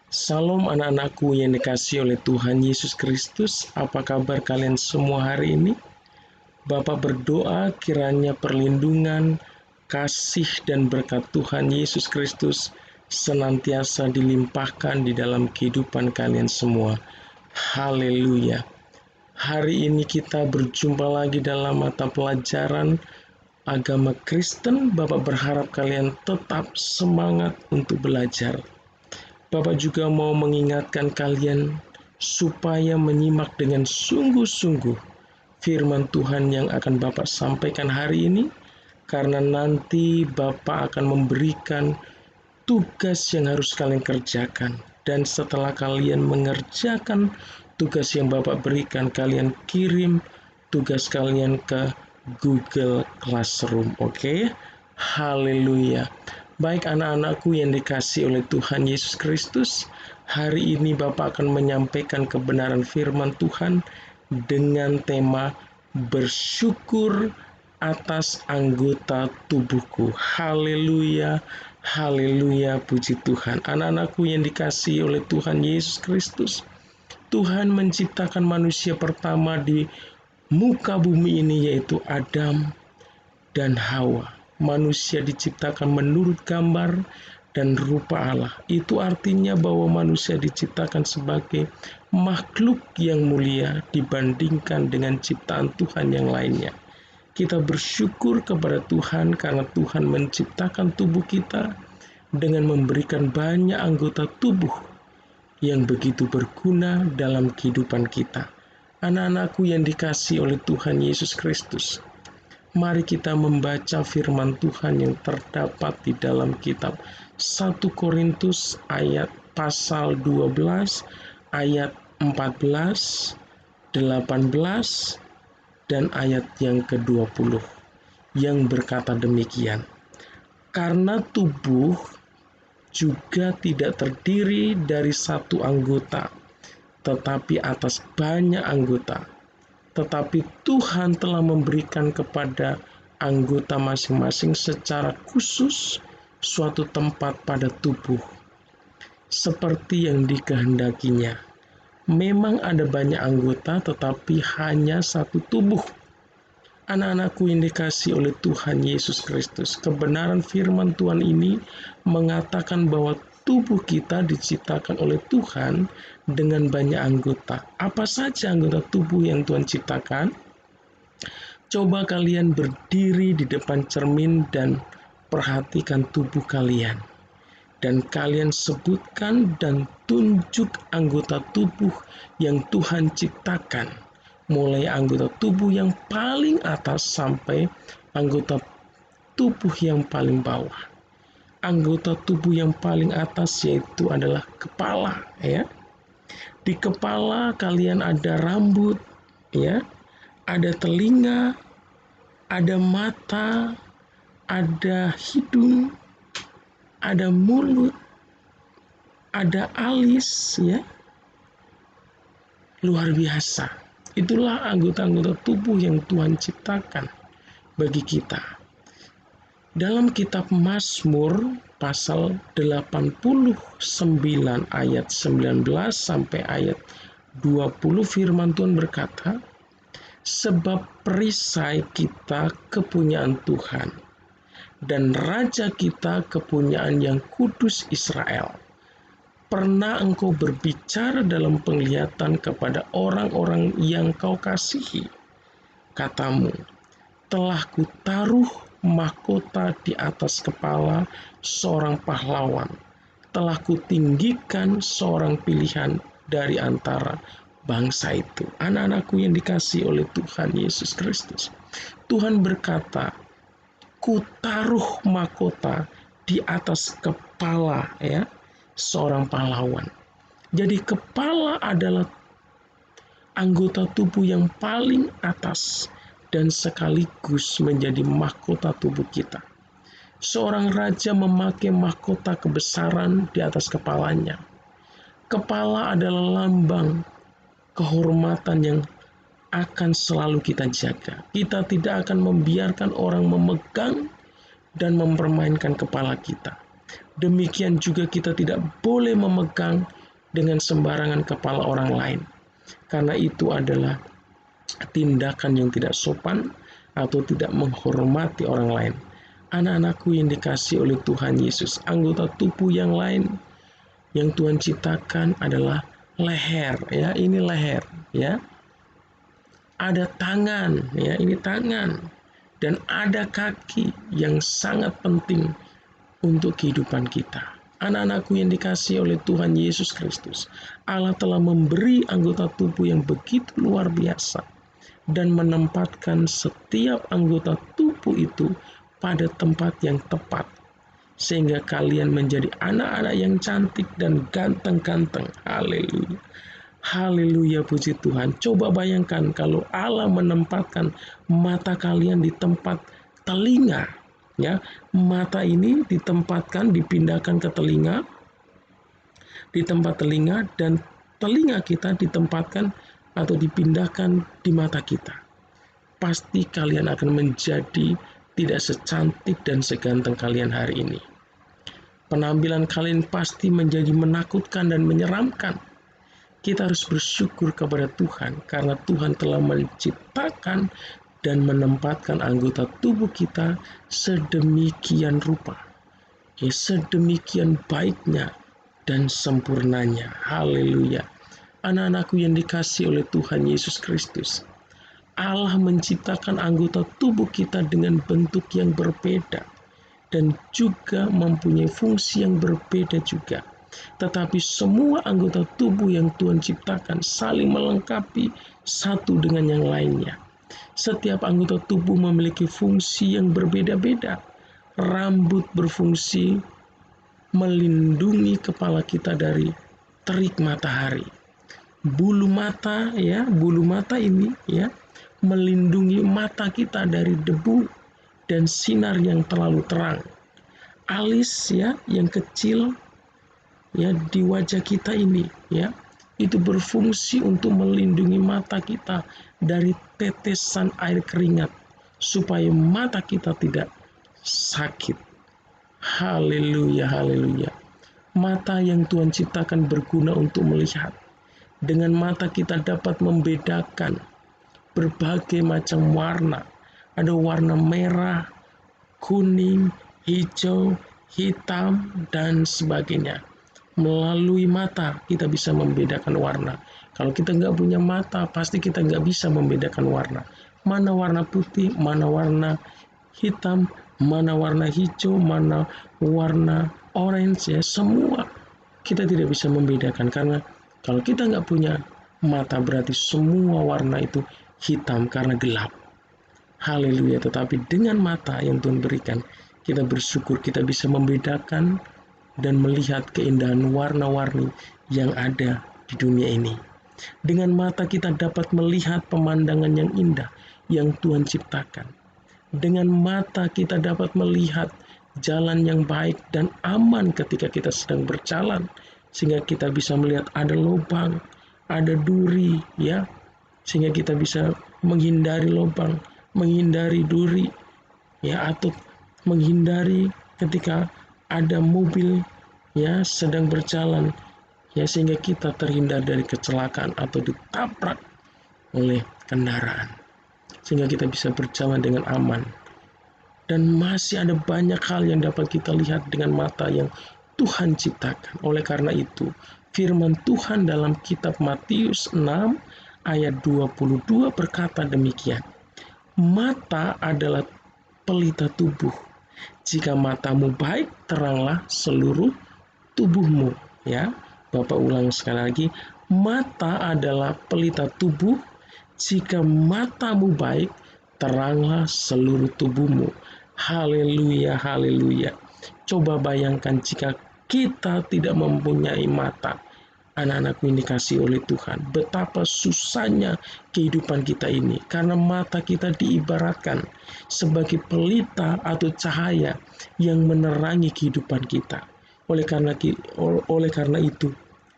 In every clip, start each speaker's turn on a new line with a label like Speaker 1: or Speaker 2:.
Speaker 1: Salam anak-anakku yang dikasihi oleh Tuhan Yesus Kristus. Apa kabar kalian semua hari ini? Bapak berdoa kiranya perlindungan, kasih dan berkat Tuhan Yesus Kristus senantiasa dilimpahkan di dalam kehidupan kalian semua. Haleluya. Hari ini kita berjumpa lagi dalam mata pelajaran agama Kristen. Bapak berharap kalian tetap semangat untuk belajar. Bapak juga mau mengingatkan kalian supaya menyimak dengan sungguh-sungguh firman Tuhan yang akan Bapak sampaikan hari ini, karena nanti Bapak akan memberikan tugas yang harus kalian kerjakan. Dan setelah kalian mengerjakan tugas yang Bapak berikan, kalian kirim tugas kalian ke Google Classroom, oke? Haleluya. Baik anak-anakku yang dikasihi oleh Tuhan Yesus Kristus, hari ini Bapak akan menyampaikan kebenaran firman Tuhan dengan tema bersyukur atas anggota tubuhku. Haleluya, haleluya, puji Tuhan. Anak-anakku yang dikasihi oleh Tuhan Yesus Kristus, Tuhan menciptakan manusia pertama di muka bumi ini, yaitu Adam dan Hawa. Manusia diciptakan menurut gambar dan rupa Allah. Itu artinya bahwa manusia diciptakan sebagai makhluk yang mulia dibandingkan dengan ciptaan Tuhan yang lainnya. Kita bersyukur kepada Tuhan karena Tuhan menciptakan tubuh kita dengan memberikan banyak anggota tubuh yang begitu berguna dalam kehidupan kita. Anak-anakku yang dikasihi oleh Tuhan Yesus Kristus, mari kita membaca firman Tuhan yang terdapat di dalam kitab 1 Korintus ayat pasal 12, ayat 14, 18, dan ayat yang ke-20 yang berkata demikian. Karena tubuh juga tidak terdiri dari satu anggota, tetapi atas banyak anggota. Tetapi Tuhan telah memberikan kepada anggota masing-masing secara khusus suatu tempat pada tubuh, seperti yang dikehendakinya. Memang ada banyak anggota, tetapi hanya satu tubuh. Anak-anakku yang dikasihi oleh Tuhan Yesus Kristus, kebenaran firman Tuhan ini mengatakan bahwa tubuh kita diciptakan oleh Tuhan dengan banyak anggota. Apa saja anggota tubuh yang Tuhan ciptakan? Coba kalian berdiri di depan cermin dan perhatikan tubuh kalian. Dan kalian sebutkan dan tunjuk anggota tubuh yang Tuhan ciptakan, mulai anggota tubuh yang paling atas sampai anggota tubuh yang paling bawah. Anggota tubuh yang paling atas yaitu adalah kepala, ya. Di kepala kalian ada rambut, ya, ada telinga, ada mata, ada hidung, ada mulut, ada alis, ya. Luar biasa. Itulah anggota-anggota tubuh yang Tuhan ciptakan bagi kita. Dalam kitab Mazmur pasal 89 ayat 19 sampai ayat 20 firman Tuhan berkata, sebab perisai kita kepunyaan Tuhan, dan raja kita kepunyaan yang kudus Israel. Pernah engkau berbicara dalam penglihatan kepada orang-orang yang kau kasihi. Katamu, telah kutaruh mahkota di atas kepala seorang pahlawan. Telah kutinggikan seorang pilihan dari antara bangsa itu. Anak-anakku yang dikasihi oleh Tuhan Yesus Kristus, Tuhan berkata, kutaruh mahkota di atas kepala, ya, seorang pahlawan. Jadi kepala adalah anggota tubuh yang paling atas dan sekaligus menjadi mahkota tubuh kita. Seorang raja memakai mahkota kebesaran di atas kepalanya. Kepala adalah lambang kehormatan yang akan selalu kita jaga. Kita tidak akan membiarkan orang memegang dan mempermainkan kepala kita. Demikian juga kita tidak boleh memegang dengan sembarangan kepala orang lain, karena itu adalah tindakan yang tidak sopan atau tidak menghormati orang lain. Anak-anakku yang dikasihi oleh Tuhan Yesus, anggota tubuh yang lain yang Tuhan ciptakan adalah leher, ya, ini leher, ya. Ada tangan, ya, ini tangan, dan ada kaki yang sangat penting untuk kehidupan kita. Anak-anakku yang dikasihi oleh Tuhan Yesus Kristus, Allah telah memberi anggota tubuh yang begitu luar biasa dan menempatkan setiap anggota tubuh itu pada tempat yang tepat, sehingga kalian menjadi anak-anak yang cantik dan ganteng-ganteng. Haleluya. Haleluya, puji Tuhan. Coba bayangkan kalau Allah menempatkan mata kalian di tempat telinga, ya. Mata ini ditempatkan, dipindahkan ke telinga, di tempat telinga, dan telinga kita ditempatkan atau dipindahkan di mata kita. Pasti kalian akan menjadi tidak secantik dan seganteng kalian hari ini. Penampilan kalian pasti menjadi menakutkan dan menyeramkan. Kita harus bersyukur kepada Tuhan karena Tuhan telah menciptakan dan menempatkan anggota tubuh kita sedemikian rupa, ya, sedemikian baiknya dan sempurnanya. Haleluya. Anak-anakku yang dikasihi oleh Tuhan Yesus Kristus, Allah menciptakan anggota tubuh kita dengan bentuk yang berbeda dan juga mempunyai fungsi yang berbeda juga. Tetapi semua anggota tubuh yang Tuhan ciptakan saling melengkapi satu dengan yang lainnya. Setiap anggota tubuh memiliki fungsi yang berbeda-beda. Rambut berfungsi melindungi kepala kita dari terik matahari. Bulu mata, ya, bulu mata ini, ya, melindungi mata kita dari debu dan sinar yang terlalu terang. Alis, ya, yang kecil, ya, di wajah kita ini, ya, itu berfungsi untuk melindungi mata kita dari tetesan air keringat supaya mata kita tidak sakit. Haleluya, haleluya. Mata yang Tuhan ciptakan berguna untuk melihat. Dengan mata kita dapat membedakan berbagai macam warna. Ada warna merah, kuning, hijau, hitam, dan sebagainya. Melalui mata kita bisa membedakan warna. Kalau kita nggak punya mata, pasti kita nggak bisa membedakan warna. Mana warna putih, mana warna hitam, mana warna hijau, mana warna orange, ya, semua kita tidak bisa membedakan. Karena kalau kita nggak punya mata, berarti semua warna itu hitam karena gelap. Haleluya. Tetapi dengan mata yang Tuhan berikan, kita bersyukur kita bisa membedakan dan melihat keindahan warna-warni yang ada di dunia ini. Dengan mata kita dapat melihat pemandangan yang indah yang Tuhan ciptakan. Dengan mata kita dapat melihat jalan yang baik dan aman ketika kita sedang berjalan, sehingga kita bisa melihat ada lubang, ada duri, ya, sehingga kita bisa menghindari lubang, menghindari duri, ya, atau menghindari ketika ada mobil, ya, sedang berjalan, ya, sehingga kita terhindar dari kecelakaan atau ditabrak oleh kendaraan, sehingga kita bisa berjalan dengan aman. Dan masih ada banyak hal yang dapat kita lihat dengan mata yang Tuhan ciptakan. Oleh karena itu, firman Tuhan dalam kitab Matius 6 ayat 22 berkata demikian. Mata adalah pelita tubuh. Jika matamu baik, teranglah seluruh tubuhmu. Ya, Bapak ulang sekali lagi. Mata adalah pelita tubuh. Jika matamu baik, teranglah seluruh tubuhmu. Haleluya, haleluya. Coba bayangkan jika kita tidak mempunyai mata. Anak-anakku yang dikasihi oleh Tuhan, betapa susahnya kehidupan kita ini. Karena mata kita diibaratkan sebagai pelita atau cahaya yang menerangi kehidupan kita. Oleh karena itu,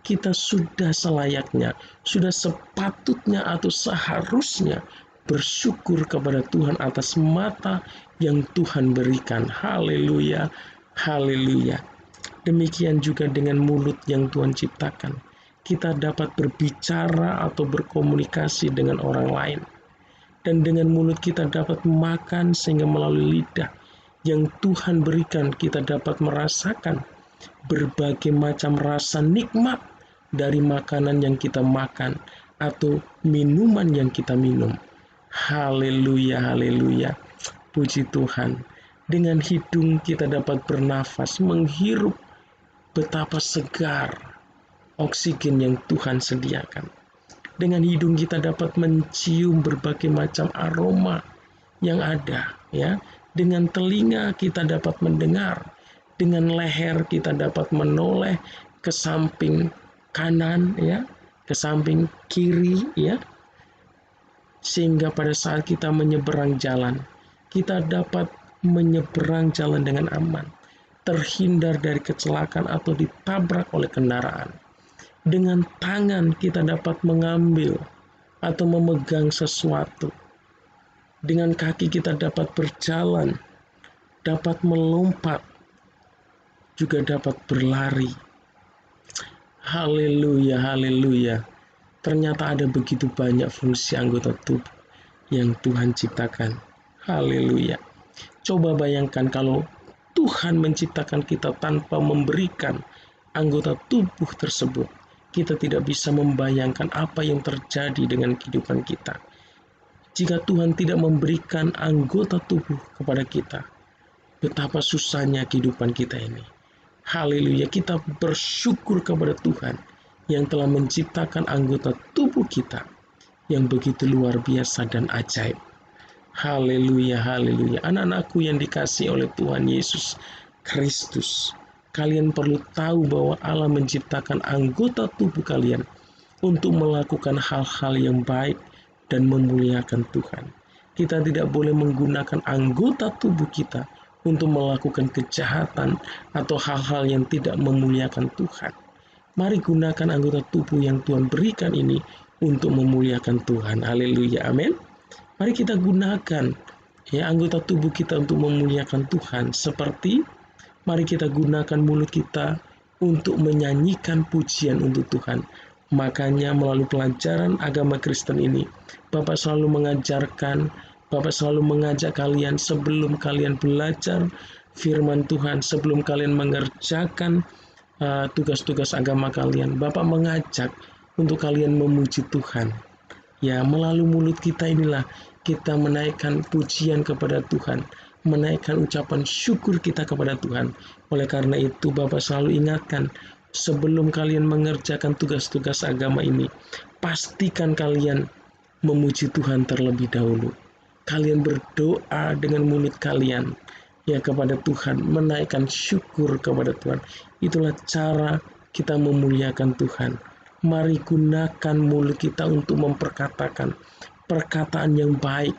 Speaker 1: kita sudah selayaknya, sudah sepatutnya atau seharusnya bersyukur kepada Tuhan atas mata yang Tuhan berikan. Haleluya, haleluya. Demikian juga dengan mulut yang Tuhan ciptakan. Kita dapat berbicara atau berkomunikasi dengan orang lain. Dan dengan mulut kita dapat makan sehingga melalui lidah yang Tuhan berikan kita dapat merasakan berbagai macam rasa nikmat dari makanan yang kita makan atau minuman yang kita minum. Haleluya, haleluya. Puji Tuhan. Dengan hidung kita dapat bernafas, menghirup betapa segar oksigen yang Tuhan sediakan. Dengan hidung kita dapat mencium berbagai macam aroma yang ada, ya. Dengan telinga kita dapat mendengar, dengan leher kita dapat menoleh ke samping kanan, ya, ke samping kiri, ya. Sehingga pada saat kita menyeberang jalan, kita dapat menyeberang jalan dengan aman, terhindar dari kecelakaan atau ditabrak oleh kendaraan. Dengan tangan kita dapat mengambil atau memegang sesuatu. Dengan kaki kita dapat berjalan, dapat melompat, juga dapat berlari. Haleluya, haleluya. Ternyata ada begitu banyak fungsi anggota tubuh yang Tuhan ciptakan. Haleluya. Coba bayangkan kalau Tuhan menciptakan kita tanpa memberikan anggota tubuh tersebut. Kita tidak bisa membayangkan apa yang terjadi dengan kehidupan kita. Jika Tuhan tidak memberikan anggota tubuh kepada kita, betapa susahnya kehidupan kita ini. Haleluya, kita bersyukur kepada Tuhan yang telah menciptakan anggota tubuh kita yang begitu luar biasa dan ajaib. Haleluya, haleluya. Anak-anakku yang dikasihi oleh Tuhan Yesus Kristus, kalian perlu tahu bahwa Allah menciptakan anggota tubuh kalian untuk melakukan hal-hal yang baik dan memuliakan Tuhan. Kita tidak boleh menggunakan anggota tubuh kita untuk melakukan kejahatan atau hal-hal yang tidak memuliakan Tuhan. Mari gunakan anggota tubuh yang Tuhan berikan ini untuk memuliakan Tuhan. Haleluya, amin. Mari kita gunakan anggota tubuh kita untuk memuliakan Tuhan. Seperti mari kita gunakan mulut kita untuk menyanyikan pujian untuk Tuhan. Makanya melalui pelajaran agama Kristen ini, Bapak selalu mengajarkan, Bapak selalu mengajak kalian sebelum kalian belajar firman Tuhan, sebelum kalian mengerjakan tugas-tugas agama kalian, Bapak mengajak untuk kalian memuji Tuhan. Ya, melalui mulut kita inilah kita menaikkan pujian kepada Tuhan, menaikkan ucapan syukur kita kepada Tuhan. Oleh karena itu, Bapak selalu ingatkan, sebelum kalian mengerjakan tugas-tugas agama ini, pastikan kalian memuji Tuhan terlebih dahulu. Kalian berdoa dengan mulut kalian, ya, kepada Tuhan, menaikkan syukur kepada Tuhan. Itulah cara kita memuliakan Tuhan. Mari gunakan mulut kita untuk memperkatakan perkataan yang baik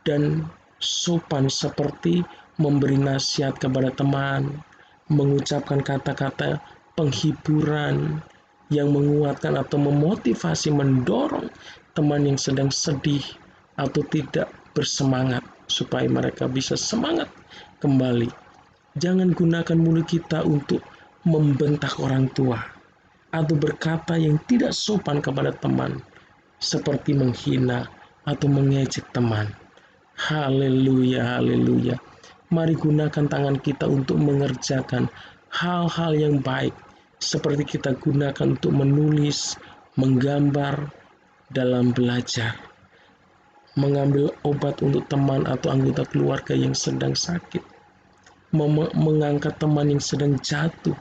Speaker 1: dan sopan, seperti memberi nasihat kepada teman, mengucapkan kata-kata penghiburan yang menguatkan atau memotivasi, mendorong teman yang sedang sedih atau tidak bersemangat supaya mereka bisa semangat kembali. Jangan gunakan mulut kita untuk membentak orang tua atau berkata yang tidak sopan kepada teman, seperti menghina atau mengejek teman. Haleluya, haleluya. Mari gunakan tangan kita untuk mengerjakan hal-hal yang baik, seperti kita gunakan untuk menulis, menggambar, dalam belajar, mengambil obat untuk teman atau anggota keluarga yang sedang sakit, mengangkat teman yang sedang jatuh,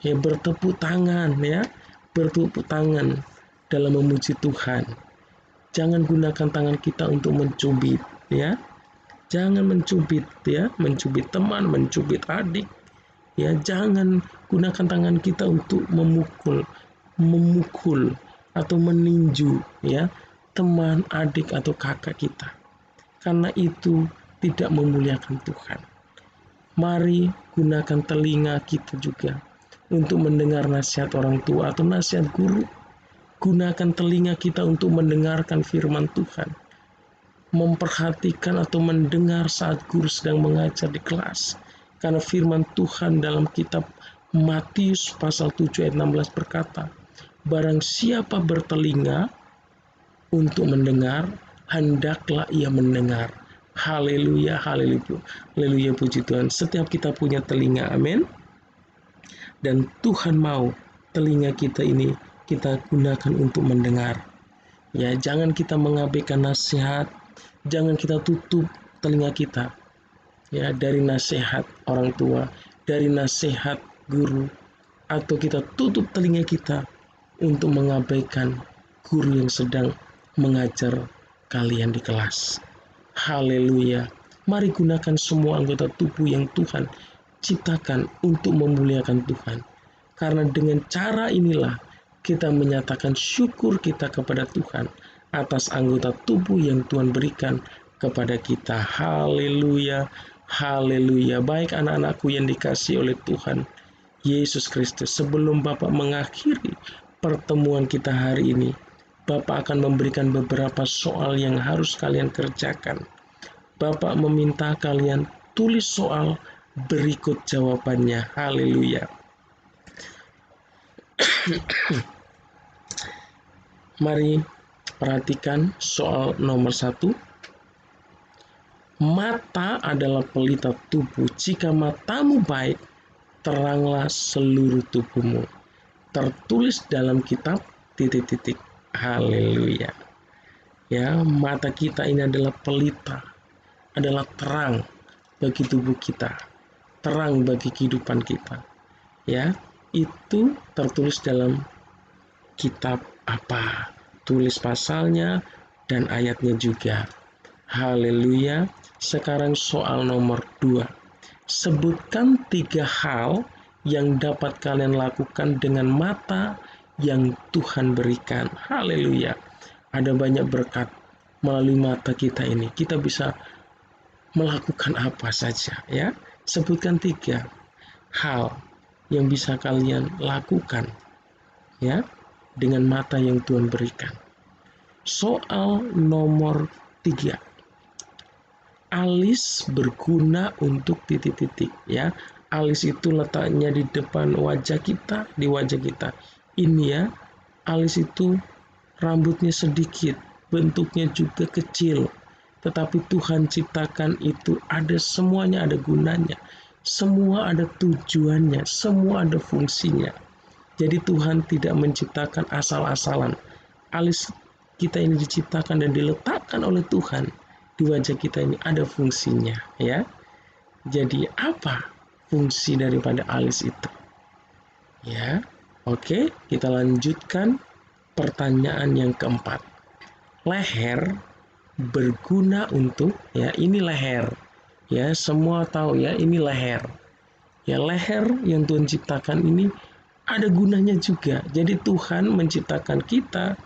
Speaker 1: ya, bertepuk tangan, ya, bertepuk tangan dalam memuji Tuhan. Jangan gunakan tangan kita untuk mencubit, ya. Jangan mencubit, ya, mencubit teman, mencubit adik, ya. Jangan gunakan tangan kita untuk memukul atau meninju, ya, teman, adik atau kakak kita. Karena itu tidak memuliakan Tuhan. Mari gunakan telinga kita juga untuk mendengar nasihat orang tua atau nasihat guru. Gunakan telinga kita untuk mendengarkan firman Tuhan, memperhatikan atau mendengar saat guru sedang mengajar di kelas. Karena firman Tuhan dalam kitab Matius pasal 7 ayat 16 berkata, barang siapa bertelinga untuk mendengar, hendaklah ia mendengar. Haleluya, haleluya, haleluya, puji Tuhan. Setiap kita punya telinga, amin. Dan Tuhan mau telinga kita ini kita gunakan untuk mendengar. Ya, jangan kita mengabaikan nasihat, jangan kita tutup telinga kita. Ya, dari nasihat orang tua, dari nasihat guru, atau kita tutup telinga kita untuk mengabaikan guru yang sedang mengajar kalian di kelas. Haleluya. Mari gunakan semua anggota tubuh yang Tuhan ciptakan untuk memuliakan Tuhan. Karena dengan cara inilah kita menyatakan syukur kita kepada Tuhan atas anggota tubuh yang Tuhan berikan kepada kita. Haleluya, haleluya. Baik anak-anakku yang dikasihi oleh Tuhan Yesus Kristus, sebelum Bapak mengakhiri pertemuan kita hari ini, Bapak akan memberikan beberapa soal yang harus kalian kerjakan. Bapak meminta kalian tulis soal berikut jawabannya. Haleluya. Mari perhatikan soal nomor 1. Mata adalah pelita tubuh. Jika matamu baik, teranglah seluruh tubuhmu. Tertulis dalam kitab ... Haleluya. Ya, mata kita ini adalah pelita, adalah terang bagi tubuh kita, terang bagi kehidupan kita. Ya, itu tertulis dalam kitab apa? Tulis pasalnya dan ayatnya juga. Haleluya. Sekarang soal nomor 2. Sebutkan 3 hal yang dapat kalian lakukan dengan mata yang Tuhan berikan. Haleluya. Ada banyak berkat melalui mata kita ini. Kita bisa melakukan apa saja, ya. Sebutkan 3 hal yang bisa kalian lakukan, ya, dengan mata yang Tuhan berikan. Soal nomor 3. Alis berguna untuk ... ya. Alis itu letaknya di depan wajah kita, di wajah kita. Ini ya, alis itu rambutnya sedikit, bentuknya juga kecil. Tetapi Tuhan ciptakan itu ada semuanya, ada gunanya. Semua ada tujuannya, semua ada fungsinya. Jadi Tuhan tidak menciptakan asal-asalan. Alis kita ini diciptakan dan diletakkan oleh Tuhan di wajah kita ini, ada fungsinya, ya. Jadi apa fungsi daripada alis itu? Ya, oke, kita lanjutkan pertanyaan yang keempat. Leher berguna untuk, ya, ini leher. Ya, semua tahu ya, ini leher. Ya, leher yang Tuhan ciptakan ini ada gunanya juga. Jadi Tuhan menciptakan kita,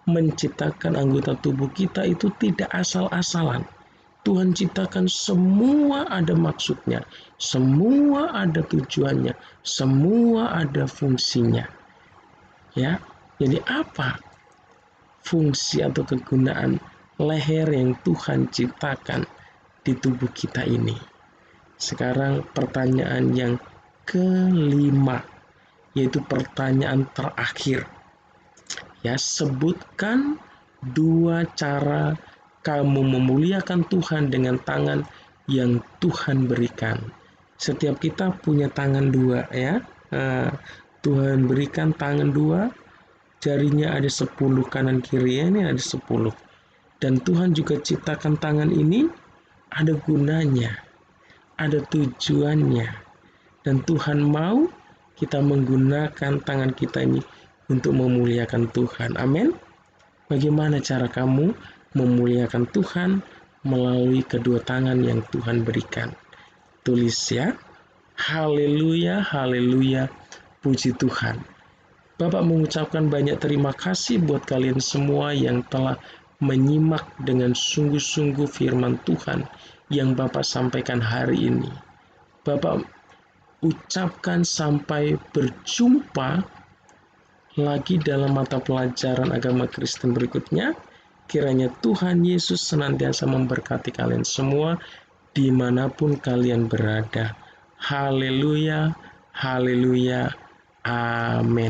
Speaker 1: menciptakan anggota tubuh kita itu tidak asal-asalan. Tuhan ciptakan semua ada maksudnya, semua ada tujuannya, semua ada fungsinya. Ya, jadi apa fungsi atau kegunaan leher yang Tuhan ciptakan di tubuh kita ini? Sekarang pertanyaan yang kelima, yaitu pertanyaan terakhir. Ya, sebutkan 2 cara kamu memuliakan Tuhan dengan tangan yang Tuhan berikan. Setiap kita punya tangan 2, ya. Tuhan berikan tangan 2, jarinya ada 10 kanan kiri, ini ada 10. Dan Tuhan juga ciptakan tangan ini ada gunanya, ada tujuannya. Dan Tuhan mau kita menggunakan tangan kita ini untuk memuliakan Tuhan. Amin. Bagaimana cara kamu memuliakan Tuhan melalui kedua tangan yang Tuhan berikan? Tulis ya. Haleluya, haleluya, puji Tuhan. Bapak mengucapkan banyak terima kasih buat kalian semua yang telah menyimak dengan sungguh-sungguh firman Tuhan yang Bapak sampaikan hari ini. Bapak ucapkan sampai berjumpa lagi dalam mata pelajaran agama Kristen berikutnya. Kiranya Tuhan Yesus senantiasa memberkati kalian semua dimanapun kalian berada. Haleluya, Haleluya. Amin.